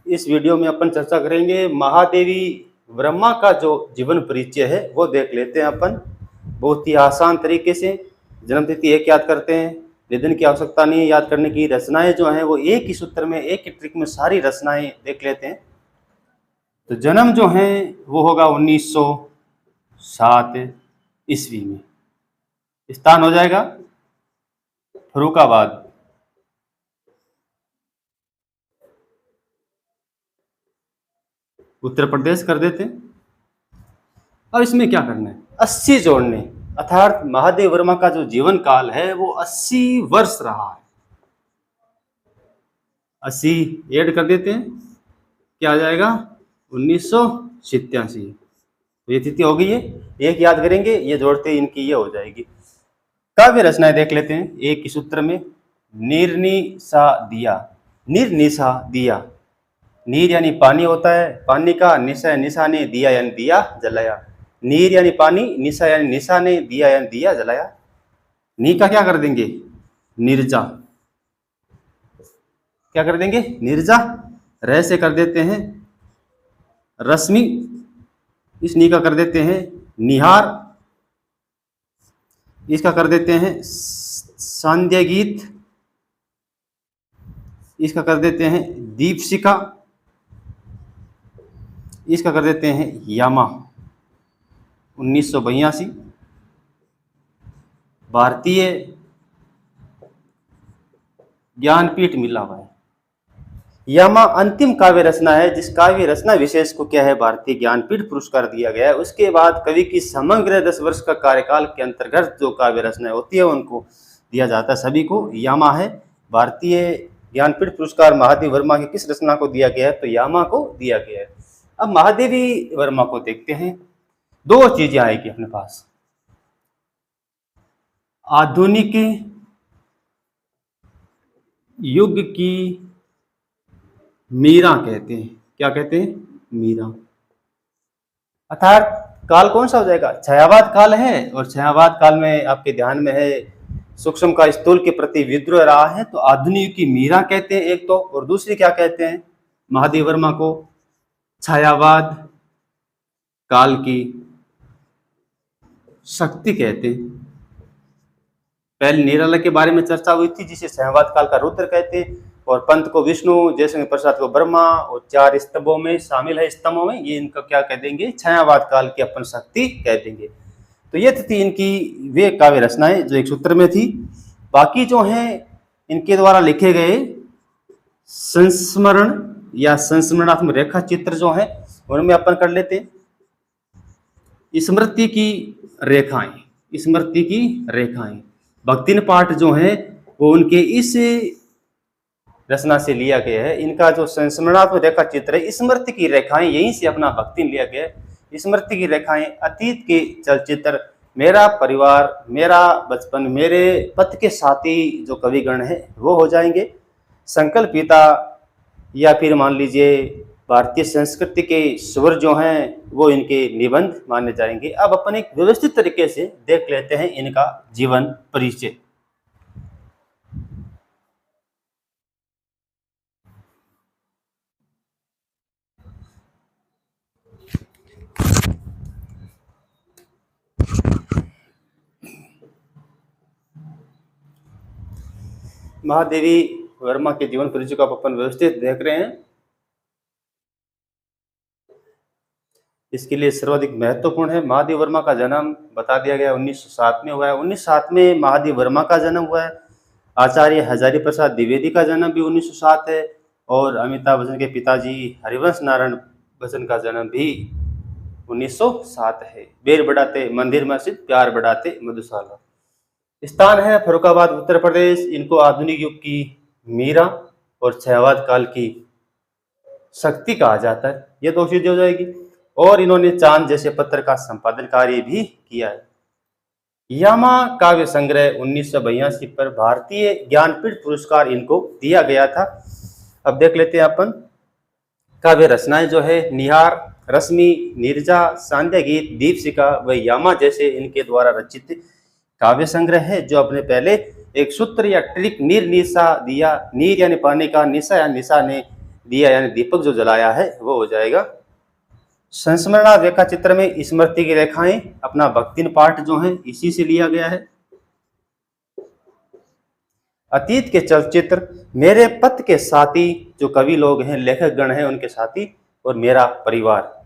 इस वीडियो में अपन चर्चा करेंगे महादेवी वर्मा का जो जीवन परिचय है वो देख लेते हैं अपन बहुत ही आसान तरीके से। जन्मतिथि एक याद करते हैं, निधन की आवश्यकता नहीं है याद करने की। रचनाएं जो हैं वो एक ही सूत्र में, एक ही ट्रिक में सारी रचनाएं देख लेते हैं। तो जन्म जो है वो होगा 1907 ईस्वी में। स्थान हो जाएगा फर्रुखाबाद। उत्तर प्रदेश कर देते हैं। अब इसमें क्या करना है, 80 जोड़ने, अर्थात महादेव वर्मा का जो जीवन काल है वो 80 वर्ष रहा है। 80 ऐड कर देते हैं, क्या आ जाएगा 1987। तो ये तिथि हो गई है, एक याद करेंगे, ये जोड़ते इनकी ये हो जाएगी। काव्य रचनाएं देख लेते हैं एक ही सूत्र में। निर्निशा दिया, निर्निशा दिया, नीर यानी पानी होता है, पानी का, निशा निशा ने, दिया यानी दिया जलाया। नीर यानी पानी, निशा यानी निशा ने, दिया यानी दिया जलाया। नी का क्या कर देंगे निर्जा, क्या कर देंगे निर्जा। रह से कर देते हैं रश्मि, इस नी का कर देते हैं निहार, इसका कर देते हैं सांध्य गीत, इसका कर देते हैं दीपशिखा, इसका कर देते हैं यामा। 1982 भारतीय ज्ञानपीठ मिला हुआ है। यामा अंतिम काव्य रचना है जिस काव्य रचना विशेष को क्या है भारतीय ज्ञानपीठ पुरस्कार दिया गया है। उसके बाद कवि की समग्र 10 वर्ष का कार्यकाल के अंतर्गत जो काव्य रचना होती है उनको दिया जाता है, सभी को यामा है। भारतीय ज्ञानपीठ पुरस्कार महादेवी वर्मा की किस रचना को दिया गया है, तो यामा को दिया गया है। अब महादेवी वर्मा को देखते हैं, दो चीजें आएगी अपने पास। आधुनिक युग की मीरा कहते हैं, क्या कहते हैं मीरा। अर्थात काल कौन सा हो जाएगा, छायावाद काल है। और छायावाद काल में आपके ध्यान में है सूक्ष्म का स्थूल के प्रति विद्रोह रहा है, तो आधुनिक की मीरा कहते हैं एक तो, और दूसरी क्या कहते हैं महादेवी वर्मा को छायावाद काल की शक्ति कहते हैं। पहले निराला के बारे में चर्चा हुई थी जिसे छायावाद काल का रुद्र कहते हैं, और पंत को विष्णु, जयशंकर प्रसाद को ब्रह्मा, और 4 स्तंभों में शामिल है, स्तंभों में, ये इनका क्या कह देंगे छायावाद काल की अपन शक्ति कह देंगे। तो ये थी इनकी वे काव्य रचनाएं जो एक सूत्र में थी। बाकी जो हैं इनके द्वारा लिखे गए संस्मरण या संस्मरणात्मक रेखा चित्र जो है उनमें अपन कर लेते हैं स्मृति की रेखाएं, स्मृति की रेखाएं। भक्तिन पाठ जो है वो उनके इस रचना से लिया गया है। इनका जो संस्मरणात्मक रेखा चित्र है, स्मृति की रेखाएं, यहीं से अपना भक्तिन लिया गया है। स्मृति की रेखाएं अतीत के चलचित्र, मेरा परिवार, मेरा बचपन, मेरे पथ के साथी जो कविगण है वो हो जाएंगे। संकल्पिता या फिर मान लीजिए भारतीय संस्कृति के स्वर जो हैं वो इनके निबंध माने जाएंगे। अब अपन एक व्यवस्थित तरीके से देख लेते हैं इनका जीवन परिचय। महादेवी वर्मा के जीवन परिचय को अपन व्यवस्थित देख रहे हैं। इसके लिए सर्वाधिक महत्वपूर्ण है महादेवी वर्मा का जन्म बता दिया गया 1907 में हुआ है। 1907 में महादेवी वर्मा का जन्म हुआ है। आचार्य हजारी प्रसाद द्विवेदी का जन्म भी 1907 है, और अमिताभ बच्चन के पिताजी हरिवंश नारायण बच्चन का जन्म भी 1907 है। बेर बढ़ाते मंदिर मस्जिद, प्यार बढ़ाते मधुशाला। स्थान है फर्रुखाबाद उत्तर प्रदेश। इनको आधुनिक युग की मीरा और छायावाद काल की शक्ति कहा जाता है। ये दो चीजें हो जाएगी। और इन्होंने चांद जैसे पत्र का संपादन कार्य भी किया है। यामा काव्य संग्रह 1982 पर भारतीय ज्ञानपीठ पुरस्कार इनको दिया गया था। अब देख लेते हैं अपन काव्य रचनाएं जो है निहार, रश्मि, नीरजा, सांध्य गीत, दीपशिखा व यामा जैसे इनके द्वारा रचित काव्य संग्रह है जो अपने पहले एक सूत्र या ट्रिक, नीर निशा दिया, नीर यानी पानी का, निशा या निशा ने, दिया यानी दीपक जो जलाया है वो हो जाएगा। संस्मरणा रेखा चित्र में स्मृति की रेखाएं, अपना भक्तिन पाठ जो है इसी से लिया गया है। अतीत के चलचित्र, मेरे पथ के साथी, जो कवि लोग हैं, लेखक गण हैं, उनके साथी, और मेरा परिवार,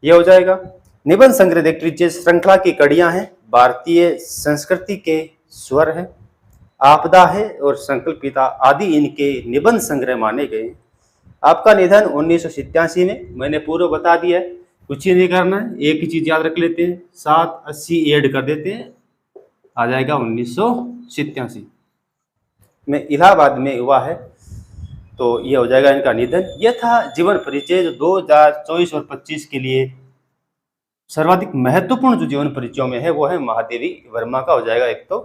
ये हो जाएगा। निबंध संग्रह देख लीजिए, श्रृंखला की कड़ियां हैं, भारतीय संस्कृति के स्वर है, आपदा है और संकल्पिता आदि इनके निबंध संग्रह माने गए। आपका निधन 1987 में, मैंने पूर्व बता दिया है, कुछ ही नहीं करना है, एक ही चीज याद रख लेते हैं, 780 ऐड कर देते हैं, आ जाएगा 1987 में, इलाहाबाद में हुआ है। तो ये हो जाएगा इनका निधन। यह था जीवन परिचय जो 2024 और 25 के लिए सर्वाधिक महत्वपूर्ण जो जीवन परिचयों में है वो है महादेवी वर्मा का हो जाएगा एक तो